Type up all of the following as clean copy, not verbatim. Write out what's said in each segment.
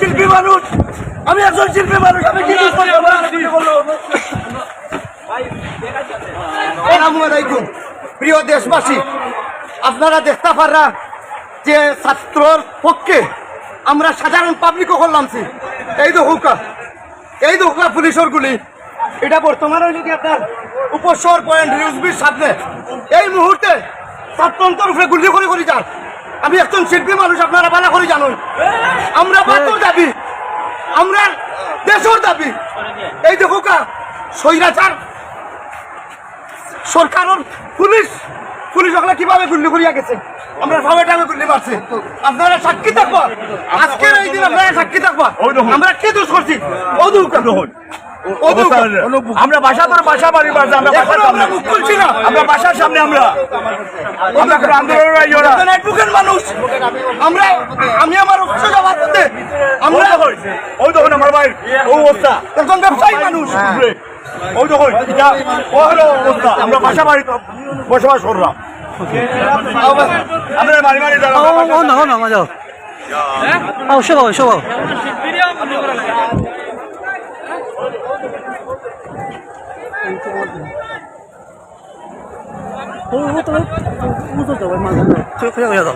শিল্পী মানুষ, আমি একজন শিল্পী মানুষ, আমি কি প্রিয় দেশবাসী, আপনারা দেখতে পাররা যে ছাত্রর পক্ষে আমরা সাধারণ পাবলিকও করলামছি। এই তো হুকা পুলিশের গুলি, এটা বর্তমানে হইল কি আপনার উপশহর পয়েন্ট রিউজবির সামনে এই মুহূর্তে ছাত্রন্তর উপরে গুলি করে যান। আমি একজন শিল্পী মানুষ, আপনারা ভালো করে জানুন, আমরা বাতর দাবি, আমরা দেশের দাবি। এই দেখো স্বৈরাচার সরকারের পুলিশ ওগুলা কিভাবে গুলি করিয়া গেছে, আমরা সবাই টাইমে গুলি মারছে। আপনারা সাক্ষী থাকবা, আজকের এই দিন আপনারা সাক্ষী থাকবা আমরা কি দোষ করছি। আমরা বাসা করে বাসা বাড়ি বাসা আমরা মুখ খুলছি না, আমরা বাসার সামনে আমরা আন্দোলনের মানুষ আমরা, আমি আমার জবাব দিতে আমরা ওই দেখুন আমার ভাই অবস্থা, একজন ব্যবসায়ী মানুষ, ওই দেখুন এটা ও হলো অবস্থা। আমরা বাসা বাড়ি বসবাস করলাম, আপনার বাড়ি বাড়ি যাও সবাই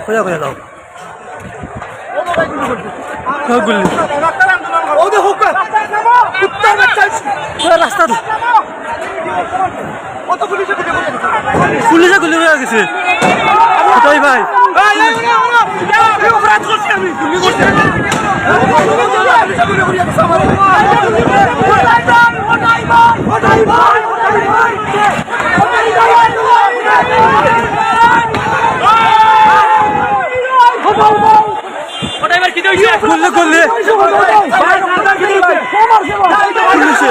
খোঁজা দাও রাস্তা পুলিশে গুলি হয়ে গেছে ভাই করলে পুলিশে